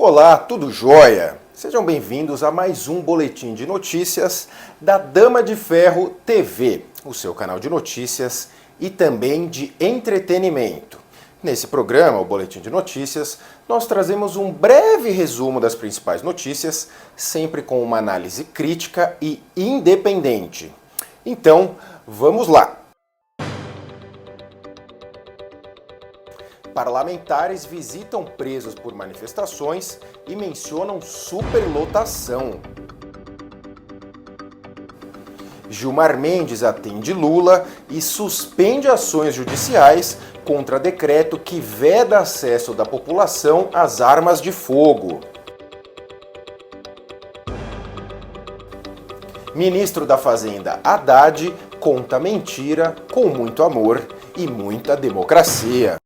Olá, tudo jóia? Sejam bem-vindos a mais um boletim de notícias da Dama de Ferro TV, o seu canal de notícias e também de entretenimento. Nesse programa, o Boletim de Notícias, nós trazemos um breve resumo das principais notícias, sempre com uma análise crítica e independente. Então, vamos lá! Parlamentares visitam presos por manifestações e mencionam superlotação. Gilmar Mendes atende Lula e suspende ações judiciais contra decreto que veda acesso da população às armas de fogo. Ministro da Fazenda Haddad conta mentira com muito amor e muita democracia.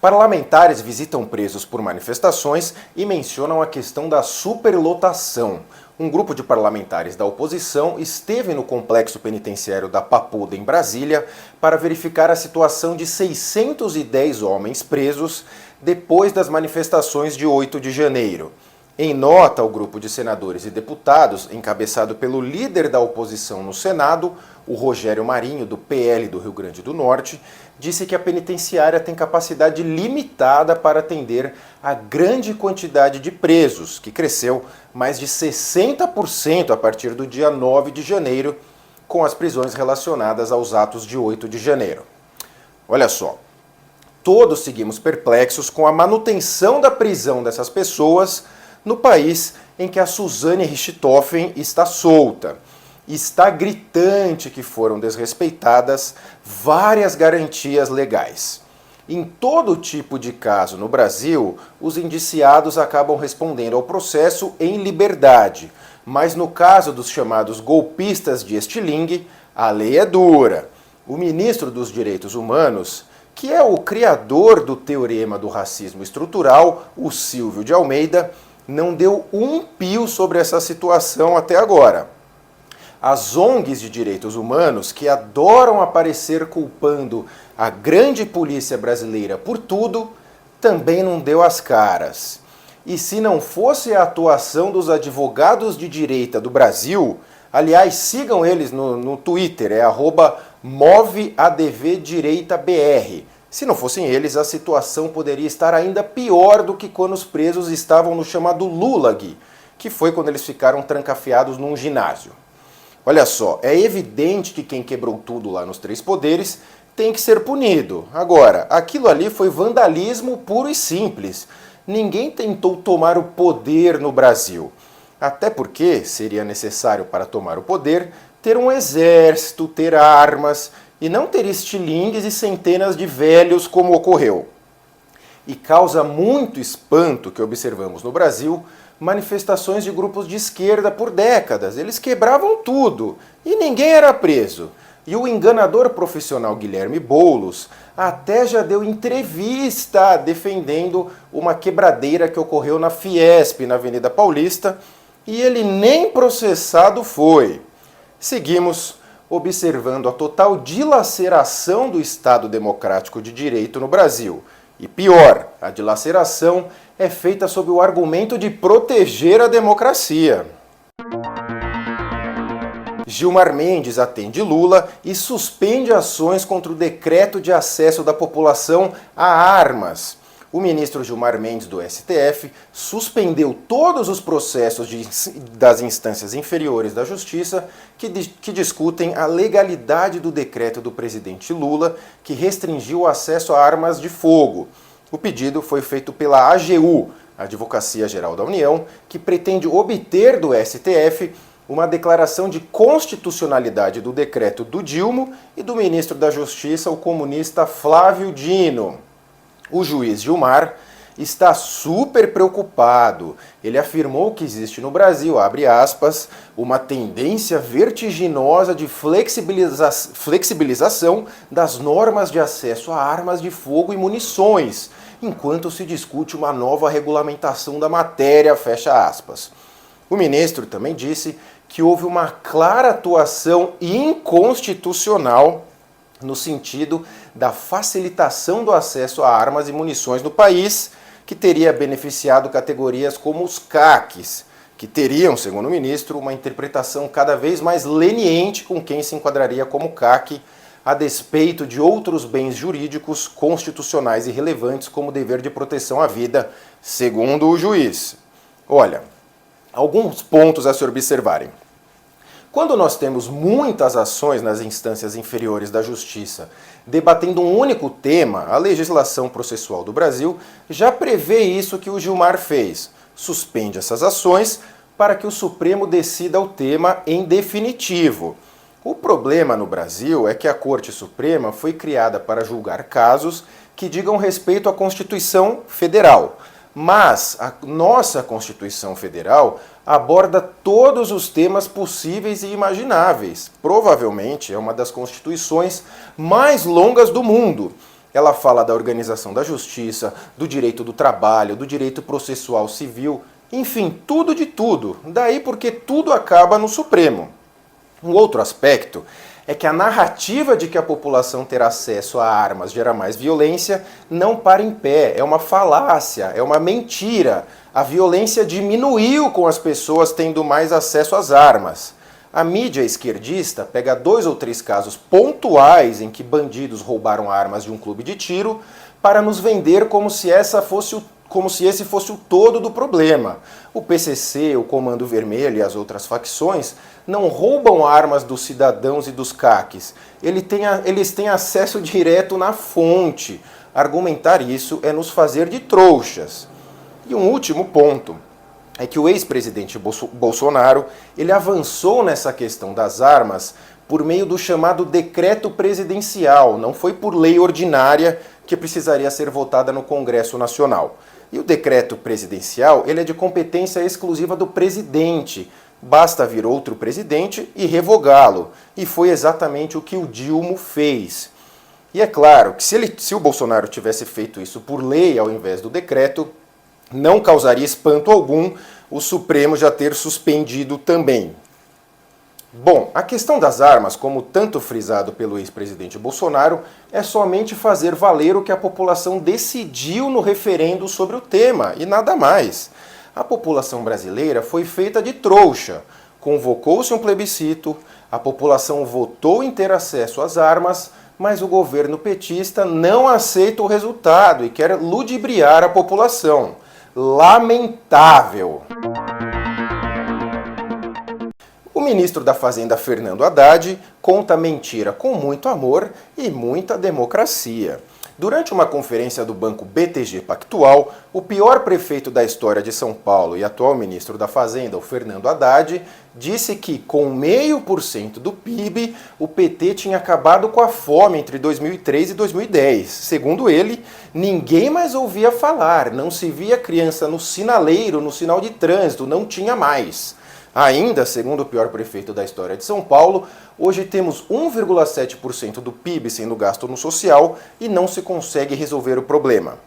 Parlamentares visitam presos por manifestações e mencionam a questão da superlotação. Um grupo de parlamentares da oposição esteve no complexo penitenciário da Papuda, em Brasília, para verificar a situação de 610 homens presos depois das manifestações de 8 de janeiro. Em nota, o grupo de senadores e deputados, encabeçado pelo líder da oposição no Senado, o Rogério Marinho, do PL do Rio Grande do Norte, disse que a penitenciária tem capacidade limitada para atender a grande quantidade de presos, que cresceu mais de 60% a partir do dia 9 de janeiro, com as prisões relacionadas aos atos de 8 de janeiro. Olha só, todos seguimos perplexos com a manutenção da prisão dessas pessoas no país em que a Suzane Richthofen está solta. Está gritante que foram desrespeitadas várias garantias legais. Em todo tipo de caso no Brasil, os indiciados acabam respondendo ao processo em liberdade. Mas no caso dos chamados golpistas de estilingue, a lei é dura. O ministro dos Direitos Humanos, que é o criador do teorema do racismo estrutural, o Silvio de Almeida, não deu um pio sobre essa situação até agora. As ONGs de direitos humanos, que adoram aparecer culpando a grande polícia brasileira por tudo, também não deu as caras. E se não fosse a atuação dos advogados de direita do Brasil, aliás, sigam eles no Twitter, é @moveadvdireitabr. Se não fossem eles, a situação poderia estar ainda pior do que quando os presos estavam no chamado Lulag, que foi quando eles ficaram trancafiados num ginásio. Olha só, é evidente que quem quebrou tudo lá nos Três Poderes tem que ser punido. Agora, aquilo ali foi vandalismo puro e simples. Ninguém tentou tomar o poder no Brasil. Até porque seria necessário, para tomar o poder, ter um exército, ter armas e não ter estilingues e centenas de velhos como ocorreu. E causa muito espanto que observamos no Brasil manifestações de grupos de esquerda por décadas. Eles quebravam tudo e ninguém era preso. E o enganador profissional Guilherme Boulos até já deu entrevista defendendo uma quebradeira que ocorreu na Fiesp, na Avenida Paulista, e ele nem processado foi. Seguimos observando a total dilaceração do Estado Democrático de Direito no Brasil. E pior, a dilaceração é feita sob o argumento de proteger a democracia. Gilmar Mendes atende Lula e suspende ações contra o decreto de acesso da população a armas. O ministro Gilmar Mendes, do STF, suspendeu todos os processos das instâncias inferiores da Justiça que discutem a legalidade do decreto do presidente Lula que restringiu o acesso a armas de fogo. O pedido foi feito pela AGU, Advocacia Geral da União, que pretende obter do STF uma declaração de constitucionalidade do decreto do Dilma e do ministro da Justiça, o comunista Flávio Dino. O juiz Gilmar está super preocupado. Ele afirmou que existe no Brasil, abre aspas, uma tendência vertiginosa de flexibilização das normas de acesso a armas de fogo e munições, enquanto se discute uma nova regulamentação da matéria, fecha aspas. O ministro também disse que houve uma clara atuação inconstitucional no sentido da facilitação do acesso a armas e munições no país, que teria beneficiado categorias como os CACs, que teriam, segundo o ministro, uma interpretação cada vez mais leniente com quem se enquadraria como CAC, a despeito de outros bens jurídicos constitucionais e relevantes, como o dever de proteção à vida, segundo o juiz. Olha, alguns pontos a se observarem. Quando nós temos muitas ações nas instâncias inferiores da Justiça debatendo um único tema, a legislação processual do Brasil já prevê isso que o Gilmar fez. Suspende essas ações para que o Supremo decida o tema em definitivo. O problema no Brasil é que a Corte Suprema foi criada para julgar casos que digam respeito à Constituição Federal. Mas a nossa Constituição Federal aborda todos os temas possíveis e imagináveis. Provavelmente é uma das constituições mais longas do mundo. Ela fala da organização da justiça, do direito do trabalho, do direito processual civil, enfim, tudo de tudo. Daí porque tudo acaba no Supremo. Um outro aspecto é que a narrativa de que a população ter acesso a armas gera mais violência não para em pé, é uma falácia, é uma mentira. A violência diminuiu com as pessoas tendo mais acesso às armas. A mídia esquerdista pega 2 ou 3 casos pontuais em que bandidos roubaram armas de um clube de tiro para nos vender como se esse fosse o todo do problema. O PCC, o Comando Vermelho e as outras facções não roubam armas dos cidadãos e dos CACs. Eles têm acesso direto na fonte. Argumentar isso é nos fazer de trouxas. E um último ponto é que o ex-presidente Bolsonaro ele avançou nessa questão das armas por meio do chamado decreto presidencial. Não foi por lei ordinária que precisaria ser votada no Congresso Nacional. E o decreto presidencial ele é de competência exclusiva do presidente. Basta vir outro presidente e revogá-lo. E foi exatamente o que o Dilma fez. E é claro que se o Bolsonaro tivesse feito isso por lei ao invés do decreto, não causaria espanto algum o Supremo já ter suspendido também. Bom, a questão das armas, como tanto frisado pelo ex-presidente Bolsonaro, é somente fazer valer o que a população decidiu no referendo sobre o tema, e nada mais. A população brasileira foi feita de trouxa. Convocou-se um plebiscito, a população votou em ter acesso às armas, mas o governo petista não aceita o resultado e quer ludibriar a população. Lamentável! O ministro da Fazenda, Fernando Haddad, conta mentira com muito amor e muita democracia. Durante uma conferência do banco BTG Pactual, o pior prefeito da história de São Paulo e atual ministro da Fazenda, o Fernando Haddad, disse que, com 0,5% do PIB, o PT tinha acabado com a fome entre 2003 e 2010. Segundo ele, ninguém mais ouvia falar, não se via criança no sinaleiro, no sinal de trânsito, não tinha mais. Ainda, segundo o pior prefeito da história de São Paulo, hoje temos 1,7% do PIB sendo gasto no social e não se consegue resolver o problema.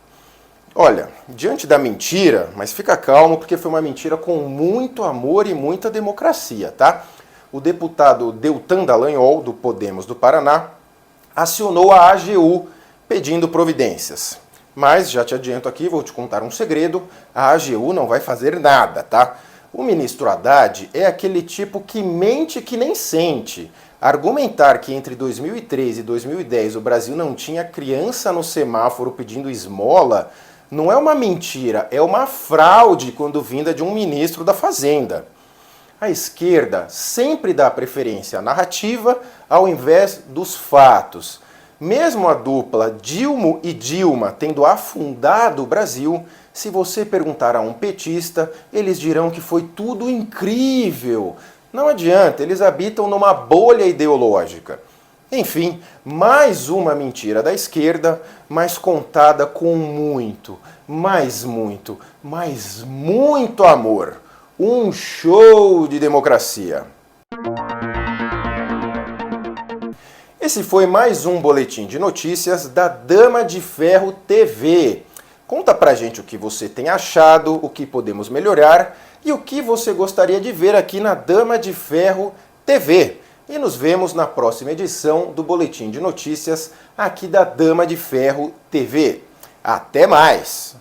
Olha, diante da mentira, mas fica calmo porque foi uma mentira com muito amor e muita democracia, tá? O deputado Deltan Dallagnol, do Podemos do Paraná, acionou a AGU pedindo providências. Mas, já te adianto aqui, vou te contar um segredo, a AGU não vai fazer nada, tá? O ministro Haddad é aquele tipo que mente que nem sente. Argumentar que entre 2013 e 2010 o Brasil não tinha criança no semáforo pedindo esmola não é uma mentira, é uma fraude quando vinda de um ministro da Fazenda. A esquerda sempre dá preferência à narrativa ao invés dos fatos. Mesmo a dupla Dilma e Dilma tendo afundado o Brasil, se você perguntar a um petista, eles dirão que foi tudo incrível. Não adianta, eles habitam numa bolha ideológica. Enfim, mais uma mentira da esquerda, mas contada com muito amor. Um show de democracia. Esse foi mais um boletim de notícias da Dama de Ferro TV. Conta pra gente o que você tem achado, o que podemos melhorar e o que você gostaria de ver aqui na Dama de Ferro TV. e nos vemos na próxima edição do Boletim de Notícias aqui da Dama de Ferro TV. Até mais!